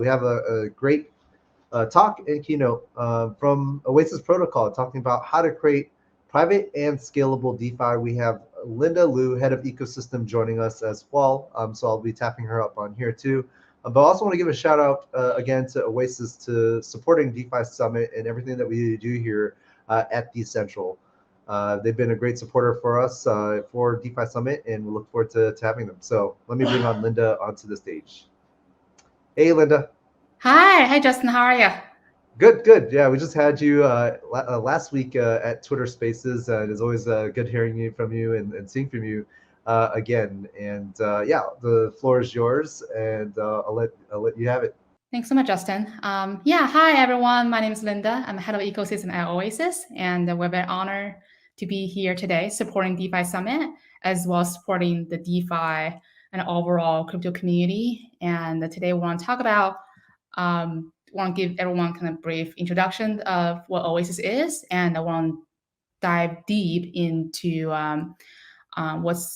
We have a great talk and keynote from Oasis Protocol talking about how to create private and scalable DeFi. We have Linda Liu, head of ecosystem, joining us as well. So I'll be tapping her up on here too. But I also want to give a shout out again to Oasis to supporting DeFi Summit and everything that we do here at Decentral. They've been a great supporter for us for DeFi Summit, and we look forward to having them. So let me bring on Linda onto the stage. Hey, Linda. Hi, Justin. How are you? Good. Yeah, we just had you last week at Twitter Spaces, and it's always good hearing from you and seeing from you again. And yeah, the floor is yours, and I'll let you have it. Thanks so much, Justin. Hi everyone. My name is Linda. I'm head of ecosystem at Oasis, and we're very honored to be here today supporting DeFi Summit as well as supporting the DeFi and overall crypto community. And today we want to talk about want to give everyone kind of brief introduction of what Oasis is, and I want to dive deep into what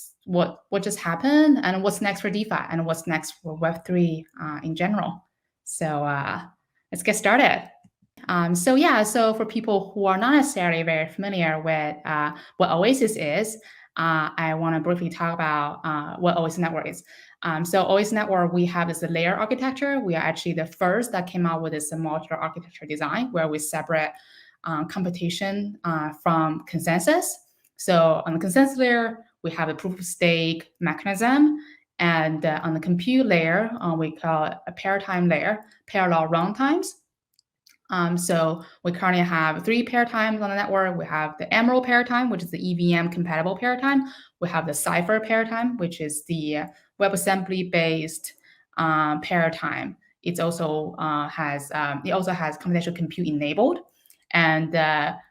just happened and what's next for DeFi and what's next for Web3 in general. So let's get started. So for people who are not necessarily very familiar with what Oasis is, I want to briefly talk about what Oasis Network is. So Oasis Network, we have this layer architecture. We are actually the first that came out with this modular architecture design where we separate computation from consensus. So on the consensus layer, we have a proof of stake mechanism. And on the compute layer, we call it a ParaTime layer, parallel runtimes. So we currently have 3 paratimes on the network. We have the Emerald paratime, which is the EVM compatible paratime. We have the Cypher paratime, which is the WebAssembly based paratime. It also has computational compute enabled. And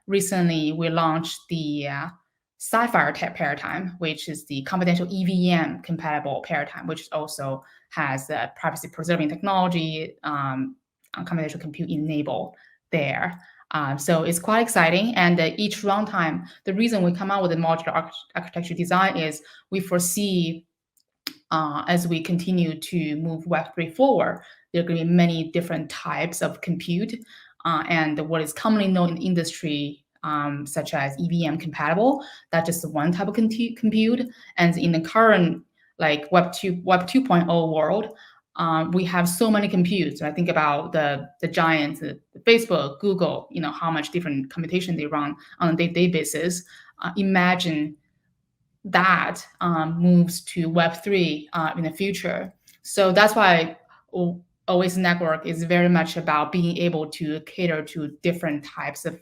recently we launched the Cypher paratime, which is the confidential EVM compatible paratime, which also has privacy preserving technology. Computational compute enabled there. So it's quite exciting. And each runtime, the reason we come out with a modular architecture design is we foresee as we continue to move Web3 forward, there are going to be many different types of compute. And what is commonly known in the industry, such as EVM compatible, that's just one type of compute. And in the current like Web 2.0 world, we have so many computes. I think about the giants, the Facebook, Google, how much different computation they run on a day-to-day basis. Imagine that moves to Web3 in the future. So that's why Oasis Network is very much about being able to cater to different types of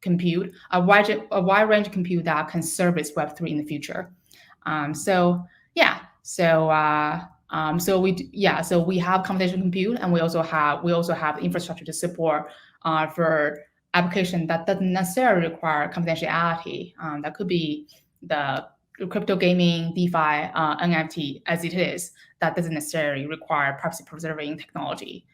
compute, a wide range of compute that can service Web3 in the future. So we have computational compute, and we also have infrastructure to support for application that doesn't necessarily require confidentiality. That could be the crypto gaming, DeFi, NFT as it is. That doesn't necessarily require privacy preserving technology.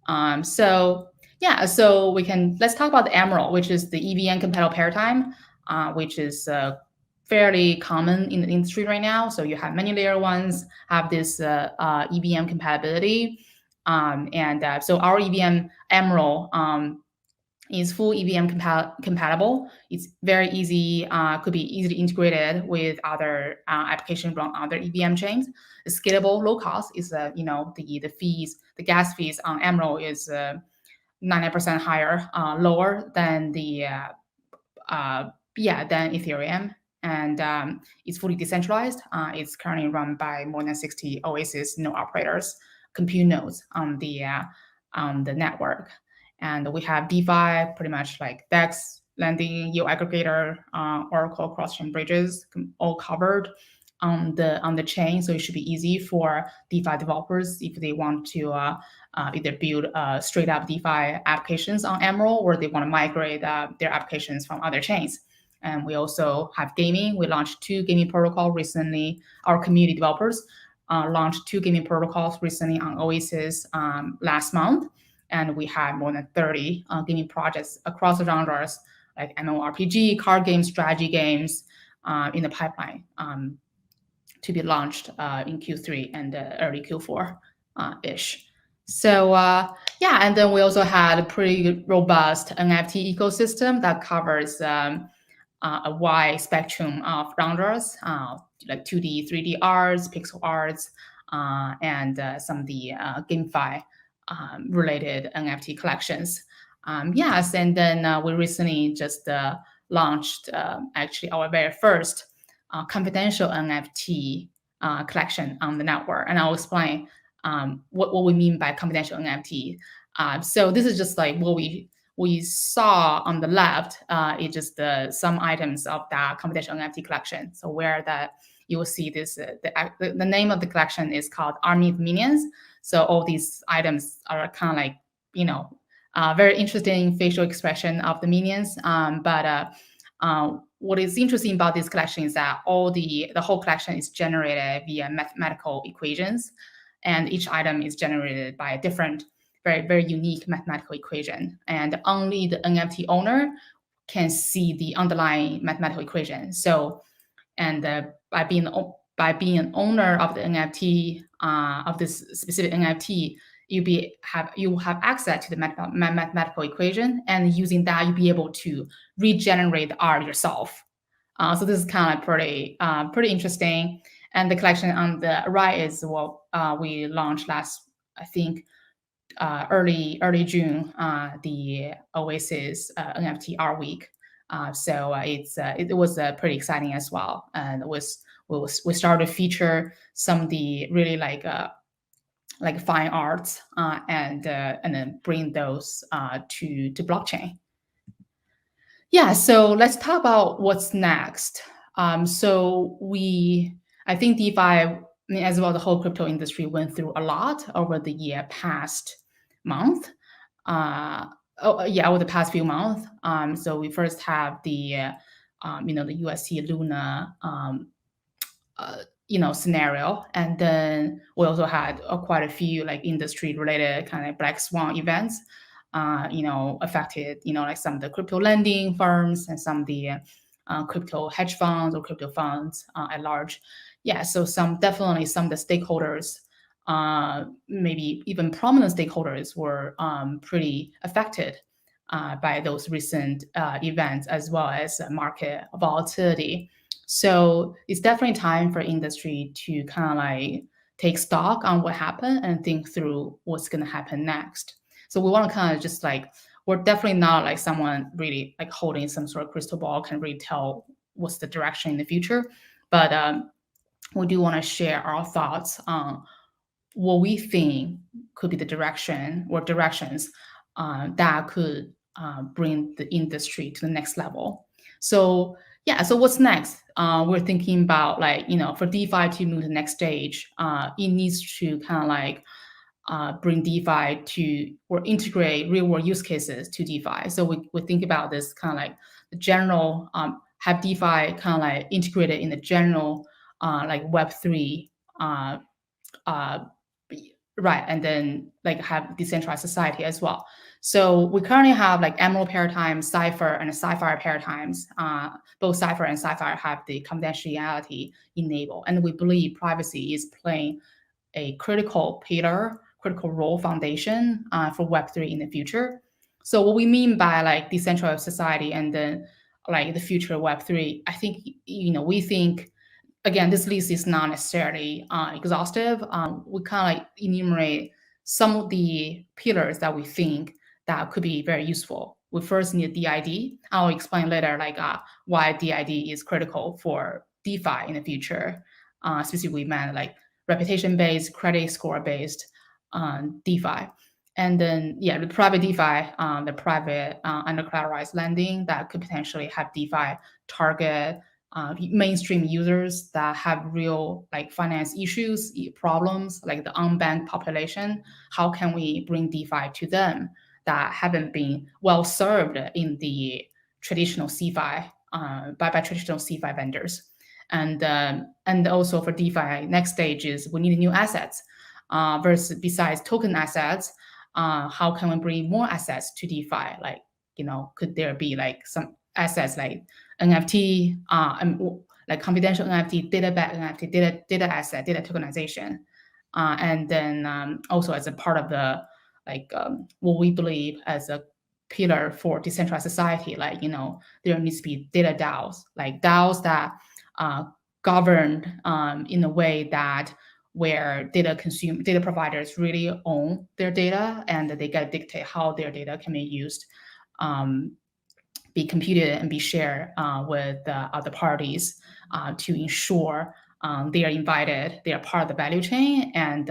Let's talk about the Emerald, which is the EVM compatible paratime, which is fairly common in the industry right now. So you have many layer ones have this EVM compatibility. So our EVM Emerald is full EVM compatible. It's very easy, could be easily integrated with other applications run other EVM chains. It's scalable, low cost is the fees, the gas fees on Emerald is 90% higher, lower than than Ethereum. And it's fully decentralized. It's currently run by more than 60 Oasis node operators, compute nodes on the network. And we have DeFi, pretty much like DEX, lending, yield aggregator, Oracle cross-chain bridges, all covered on the chain. So it should be easy for DeFi developers if they want to either build straight up DeFi applications on Emerald, or they want to migrate their applications from other chains. And we also have gaming. We launched 2 gaming protocols recently. Our community developers launched 2 gaming protocols recently on Oasis last month. And we have more than 30 gaming projects across the genres, like MMORPG, card games, strategy games in the pipeline to be launched in Q3 and early Q4-ish. So yeah, and then we also had a pretty robust NFT ecosystem that covers a wide spectrum of genres, like 2D, 3D arts, pixel arts, and some of the GameFi related NFT collections. Yes, and then we recently just launched actually our very first confidential NFT collection on the network, and I'll explain what we mean by confidential NFT. So this is just like what we saw on the left. It's just some items of that confidential NFT collection. So where that you will see this, the name of the collection is called Army of Minions. So all these items are kind of like, very interesting facial expression of the minions. What is interesting about this collection is that the whole collection is generated via mathematical equations, and each item is generated by a different, very, very unique mathematical equation. And only the NFT owner can see the underlying mathematical equation. So, and by being an owner of the NFT, of this specific NFT, you have access to the mathematical equation, and using that, you'll be able to regenerate the art yourself. So this is kind of pretty interesting. And the collection on the right is what we launched last, I think, early June, the Oasis NFT Art Week. So it was pretty exciting as well, and we started to feature some of the really like fine arts, and then bring those to blockchain. Yeah, so let's talk about what's next. I think DeFi, as well, the whole crypto industry went through a lot over the past month. Over the past few months. So we first have the UST Luna scenario, and then we also had quite a few like industry related kind of black swan events affected like some of the crypto lending firms and some of the crypto hedge funds or crypto funds at large. Yeah, so definitely some of the stakeholders, maybe even prominent stakeholders, were pretty affected by those recent events, as well as market volatility. So it's definitely time for industry to kind of like take stock on what happened and think through what's going to happen next. So we want to kind of just like, we're definitely not like someone really like holding some sort of crystal ball can really tell what's the direction in the future. But we do want to share our thoughts on what we think could be the direction or directions that could bring the industry to the next level. So yeah, so what's next? We're thinking about like, for DeFi to move to the next stage, it needs to kind of like bring DeFi to, or integrate real world use cases to DeFi. So we think about this kind of like the general, have DeFi kind of like integrated in the general like Web3, right, and then like have decentralized society as well. So we currently have like Emerald paradigm, Cypher, and Sapphire paradigms. Both Cypher and Sapphire have the confidentiality enabled, and we believe privacy is playing a critical role foundation for Web3 in the future. So what we mean by like decentralized society and then like the future of Web3, I think, we think, again, this list is not necessarily exhaustive. We kind of like enumerate some of the pillars that we think that could be very useful. We first need DID. I'll explain later like why DID is critical for DeFi in the future. Specifically meant like reputation-based, credit score-based DeFi. And then, the private DeFi, the private under-collateralized lending that could potentially have DeFi target mainstream users that have real like finance issues, problems, like the unbanked population. How can we bring DeFi to them that haven't been well served in the traditional CeFi by traditional CeFi vendors? And also for DeFi, next stage is we need new assets. Besides token assets, how can we bring more assets to DeFi? Like, could there be like some assets like NFT, like confidential NFT, data-backed NFT, data asset, data tokenization, and then also as a part of the what we believe as a pillar for decentralized society, there needs to be data DAOs, like DAOs that governed in a way that where data providers really own their data, and they can dictate how their data can be used, be computed, and be shared with other parties to ensure they are invited, they are part of the value chain, and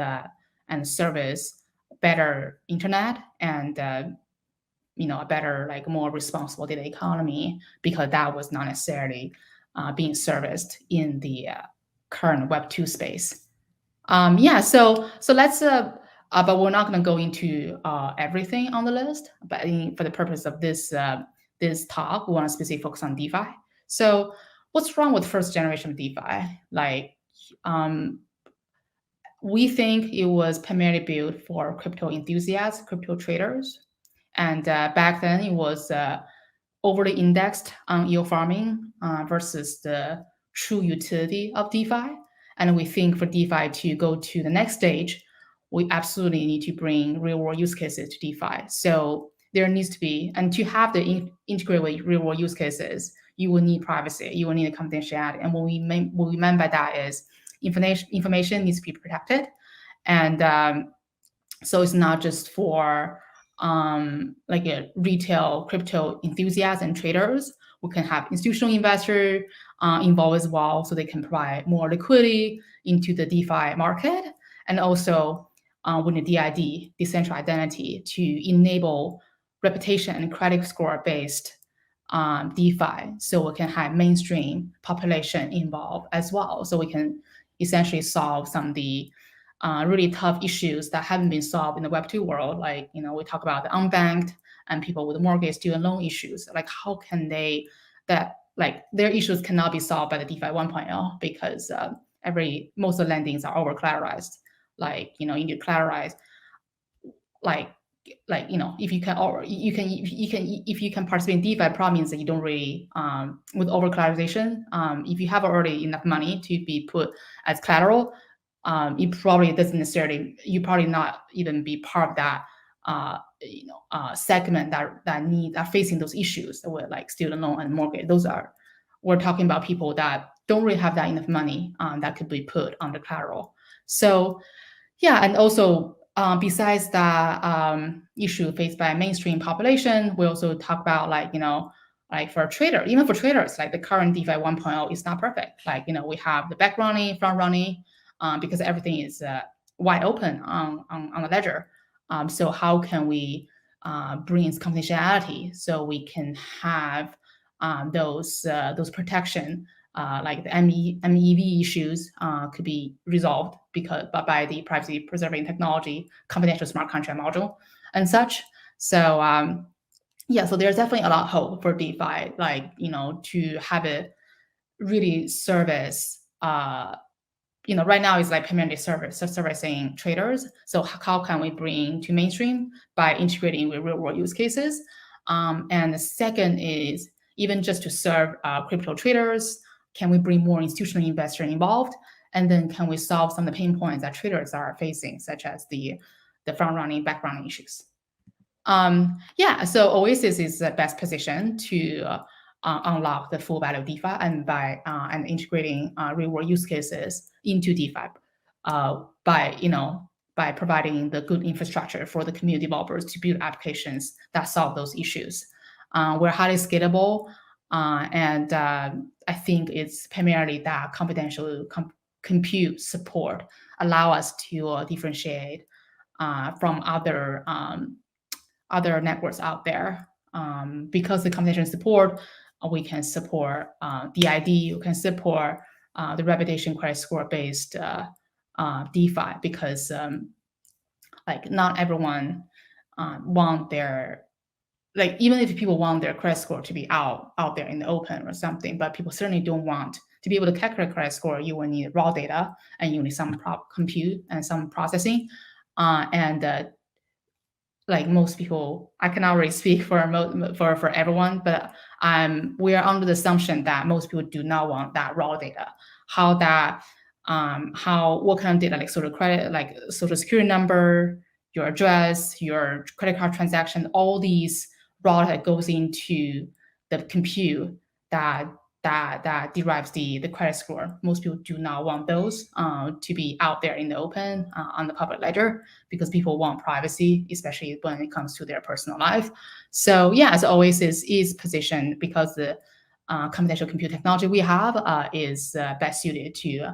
service better internet and a better, more responsible data economy, because that was not necessarily being serviced in the current Web 2 space. So let's but we're not going to go into everything on the list, but for the purpose of this talk, we want to specifically focus on DeFi. So what's wrong with first generation of DeFi? We think it was primarily built for crypto enthusiasts, crypto traders. And back then it was overly indexed on yield farming versus the true utility of DeFi. And we think for DeFi to go to the next stage, we absolutely need to bring real world use cases to DeFi. So there needs to be, and to have the integrate with real world use cases, you will need privacy, you will need confidentiality. And what we meant by that is information needs to be protected. And so it's not just for a retail crypto enthusiasts and traders. We can have institutional investors involved as well, so they can provide more liquidity into the DeFi market, and also with the DID, decentralized identity, to enable reputation and credit score based DeFi, so we can have mainstream population involved as well, so we can essentially solve some of the really tough issues that haven't been solved in the Web 2 world. We talk about the unbanked and people with mortgage, student loan issues. How can their issues cannot be solved by the DeFi 1.0, because most of the lendings are over collateralized. You need to collateralize, if you can participate in DeFi, probably means that you don't really with over collateralization. If you have already enough money to be put as collateral, it probably doesn't necessarily, you probably not even be part of that segment that are facing those issues with student loan and mortgage. We're talking about people that don't really have that enough money that could be put on the collateral. So and also besides that issue faced by mainstream population, we also talk about for a trader, even for traders, the current DeFi 1.0 is not perfect. We have the back running, front running, because everything is wide open on the ledger. So how can we bring confidentiality so we can have those protection, like the MEV issues could be resolved by the privacy preserving technology, confidential smart contract module and such. So so there's definitely a lot of hope for DeFi, to have it really service. Right now it's primarily servicing traders. So how can we bring to mainstream by integrating with real world use cases? And the second is even just to serve crypto traders, can we bring more institutional investors involved? And then can we solve some of the pain points that traders are facing, such as the front running, back running issues? So Oasis is the best position to unlock the full value of DeFi, and by integrating real world use cases into DeFi by providing the good infrastructure for the community developers to build applications that solve those issues. We're highly scalable, and I think it's primarily that confidential compute support allow us to differentiate from other networks out there. Because the confidential support, we can support DID, we can support the reputation credit score based DeFi, because not everyone want their, even if people want their credit score to be out there in the open or something, but people certainly don't want to be able to calculate credit score. You will need raw data, and you need some compute and some processing, most people, I cannot really speak for everyone, but we are under the assumption that most people do not want that raw data. How that what kind of data, like social credit, like social security number, your address, your credit card transaction, all these raw that goes into the compute that derives the credit score. Most people do not want those to be out there in the open on the public ledger, because people want privacy, especially when it comes to their personal life. So yeah, as Oasis is positioned, because the computational compute technology we have is best suited to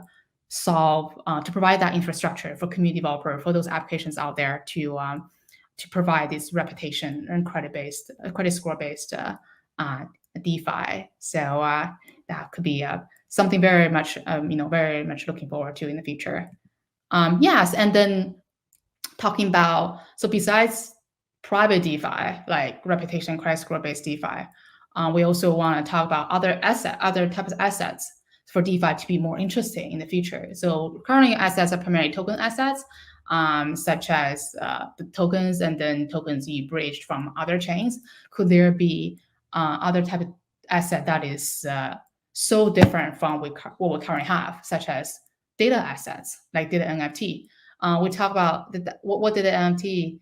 provide that infrastructure for community developer, for those applications out there to provide this reputation and credit score based DeFi. So that could be something very much very much looking forward to in the future. Yes, and then talking about, so besides private DeFi, like reputation credit score based DeFi, we also want to talk about other types of assets for DeFi to be more interesting in the future. So currently assets are primarily token assets, such as the tokens and then tokens you bridged from other chains. Could there be other type of asset that is so different from what we currently have, such as data assets, like data NFT? We talk about what data NFT.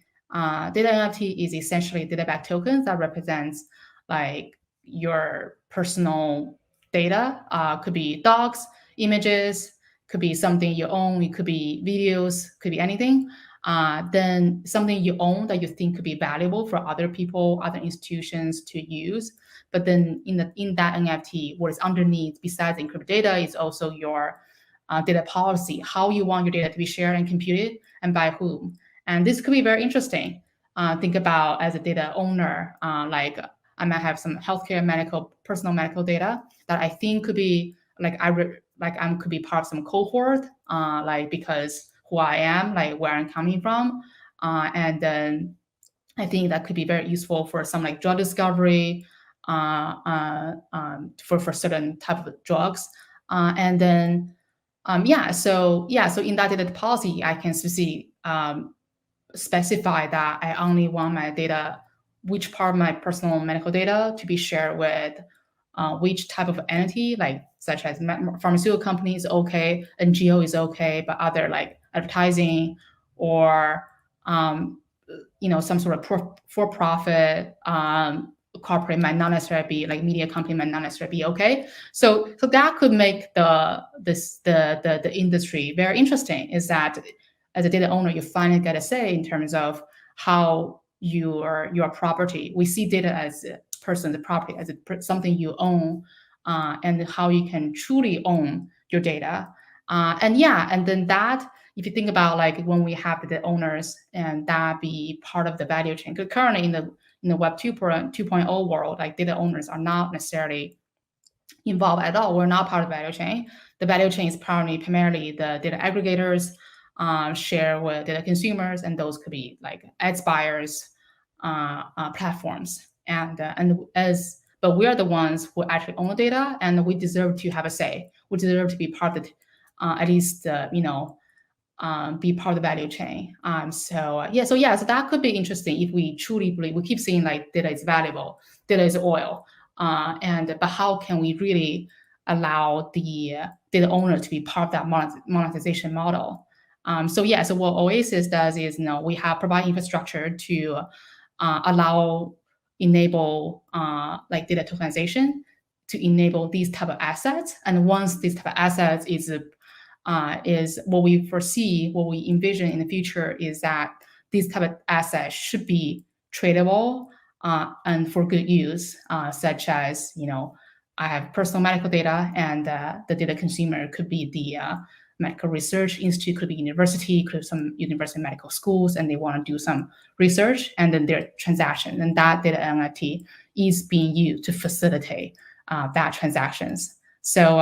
Data NFT is essentially data-backed tokens that represents like your personal data. Could be docs, images, could be something you own, it could be videos, could be anything. Then something you own that you think could be valuable for other people, other institutions to use. But then in that NFT, what is underneath, besides encrypted data, is also your data policy, how you want your data to be shared and computed, and by whom. And this could be very interesting. Think about, as a data owner, like I might have some healthcare, personal medical data that I think could be like I could be part of some cohort, like because who I am, like where I'm coming from, and then I think that could be very useful for some like drug discovery, for certain type of drugs, and then so in that data policy, I can specify that I only want my data, which part of my personal medical data to be shared with which type of entity, like such as pharmaceutical companies, okay, NGO is okay, but other like advertising or some sort of for-profit corporate might not necessarily be, like media company might not necessarily be okay. So that could make the industry very interesting, is that as a data owner, you finally get a say in terms of how your property, we see data as a person, the property, as something you own, and how you can truly own your data. And then that, if you think about like when we have the owners and that be part of the value chain, because currently in the Web 2.0 world, like data owners are not necessarily involved at all. We're not part of the value chain. The value chain is primarily the data aggregators share with data consumers, and those could be like ads buyers, platforms, but we are the ones who actually own the data, and we deserve to have a say. We deserve to be part of at least be part of the value chain. So that could be interesting if we truly believe. We keep saying like data is valuable, data is oil, but how can we really allow the data owner to be part of that monetization model? So what Oasis does is, we provide infrastructure to enable like data tokenization, to enable these type of assets. And once this type of assets is what we foresee, what we envision in the future, is that these type of assets should be tradable and for good use, such as, I have personal medical data, and the data consumer could be the medical research institute, could be university, could be some university medical schools, and they want to do some research, and then their transaction, and that data NFT is being used to facilitate that transactions. So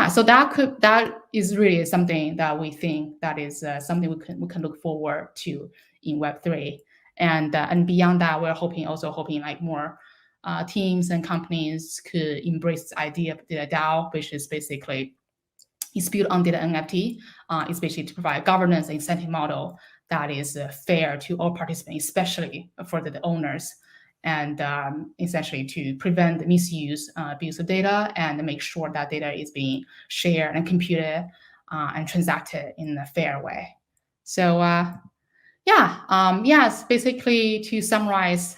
so that is really something that we think that is something we can look forward to in Web3, and beyond that, we're hoping like more teams and companies could embrace this idea of data DAO, which is basically is built on data NFT. It's basically to provide governance and incentive model that is fair to all participants, especially for the owners, and essentially to prevent the misuse, abuse of data, and make sure that data is being shared and computed and transact it in a fair way. So yes, basically to summarize,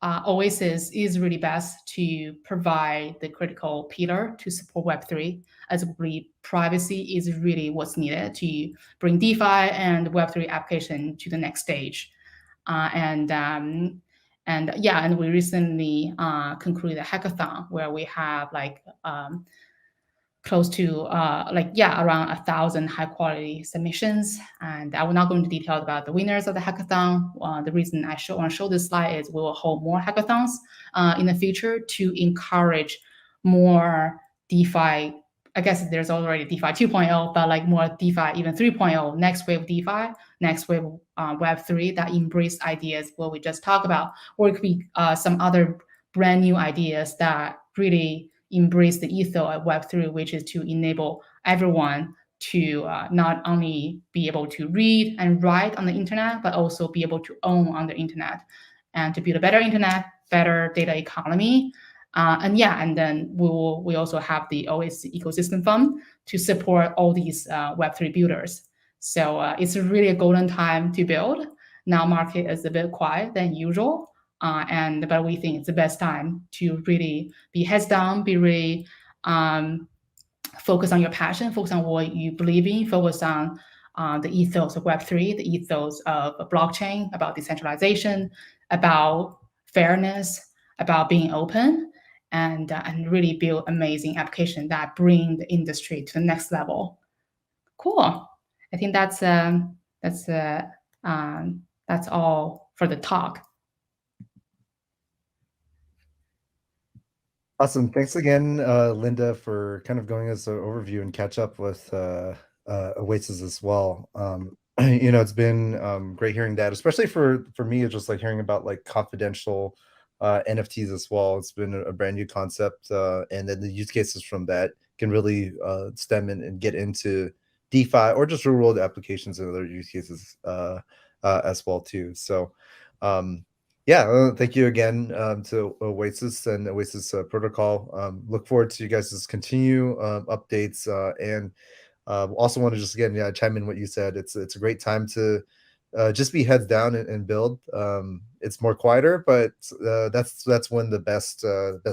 Oasis is really best to provide the critical pillar to support Web3, as we believe privacy is really what's needed to bring DeFi and Web3 application to the next stage. And we recently concluded a hackathon where we have close to around 1,000 high quality submissions. And I will not go into detail about the winners of the hackathon. The reason I want to show this slide is we will hold more hackathons in the future to encourage more DeFi. I guess there's already DeFi 2.0, but more DeFi, even 3.0, next wave DeFi, next wave Web3 that embrace ideas what we just talked about, or it could be some other brand new ideas that really embrace the ethos of Web3, which is to enable everyone to not only be able to read and write on the internet, but also be able to own on the internet, and to build a better internet, better data economy. And then we also have the Oasis Ecosystem Fund to support all these Web3 builders. So it's really a golden time to build. Now market is a bit quiet than usual. But we think it's the best time to really be heads down, be really focus on your passion, focus on what you believe in, focus on the ethos of Web3, the ethos of blockchain, about decentralization, about fairness, about being open, and really build amazing application that bring the industry to the next level. Cool. I think that's all for the talk. Awesome. Thanks again, Linda, for kind of going as an overview and catch up with Oasis as well. It's been great hearing that, especially for me, it's just hearing about confidential NFTs as well. It's been a brand new concept, and then the use cases from that can really stem and get into DeFi or just real world applications and other use cases as well too. So thank you again to Oasis and Oasis Protocol. Look forward to you guys' continue updates, and also want to just again chime in what you said. It's a great time to just be heads down and build. It's more quieter, but that's when the best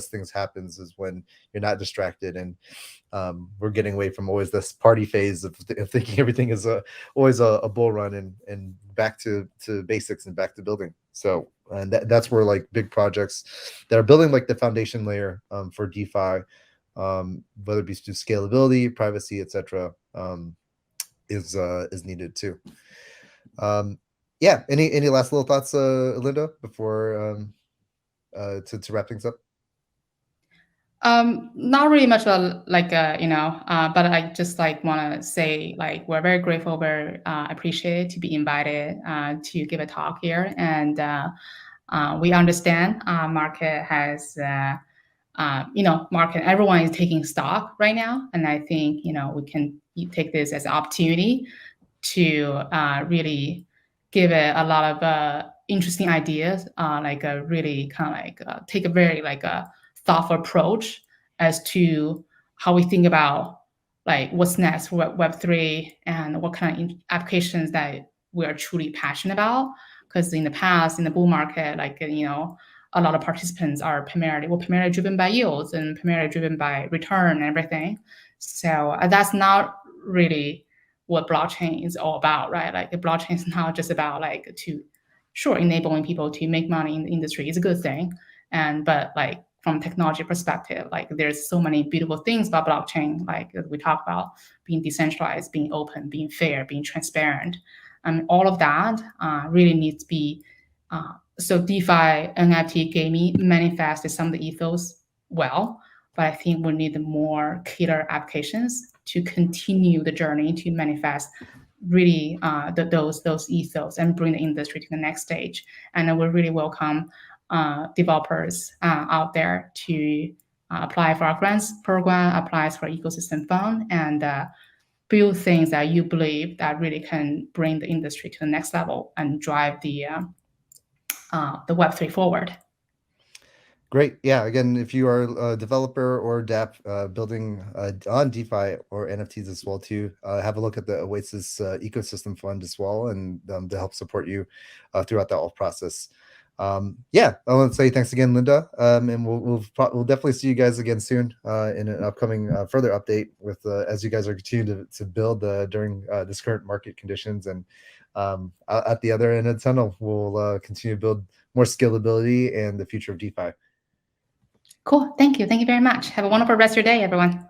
things happens, is when you're not distracted, and we're getting away from always this party phase of thinking everything is always a bull run, and back to basics and back to building. So and that's where big projects that are building the foundation layer for DeFi, whether it be through scalability, privacy, etc., is needed too. Any last little thoughts, Linda, before to wrap things up? Not really much but I just want to say we're very grateful, very appreciated to be invited to give a talk here, and we understand market has market, everyone is taking stock right now, and I think we can take this as an opportunity to really give it a lot of interesting ideas, really take a very thoughtful approach as to how we think about what's next for Web3 and what kind of applications that we are truly passionate about. Because in the past, in the bull market, a lot of participants are primarily driven by yields and primarily driven by return and everything. So that's not really what blockchain is all about, right? The blockchain is not just about enabling people to make money in the industry is a good thing, but from a technology perspective, there's so many beautiful things about blockchain, we talk about being decentralized, being open, being fair, being transparent, and all of that really needs to be. So DeFi, NFT, gaming manifested some of the ethos well, but I think we need more killer applications to continue the journey to manifest really those ethos and bring the industry to the next stage. And we really welcome developers out there to apply for our grants program, apply for ecosystem fund, and build things that you believe that really can bring the industry to the next level and drive the Web3 forward. Great. Yeah. Again, if you are a developer or DApp building on DeFi or NFTs as well too, have a look at the Oasis ecosystem fund as well, and to help support you throughout that whole process. Yeah, I want to say thanks again, Linda, and we'll definitely see you guys again soon in an upcoming further update with as you guys are continuing to build during this current market conditions, and at the other end of the tunnel, we'll continue to build more scalability and the future of DeFi. Cool. Thank you. Thank you very much. Have a wonderful rest of your day, everyone.